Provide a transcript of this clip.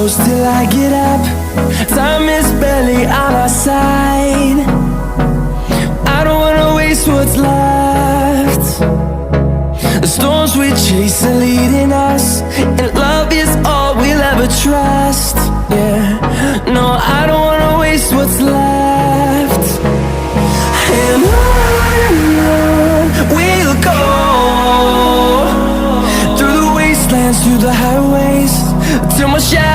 close till I get up. Time is barely on our side. I don't wanna waste what's left. The storms we chase are leading us, and love is all we'll ever trust. Yeah, no, I don't wanna waste what's left. And on we'll go, through the wastelands, through the highways, till my shadow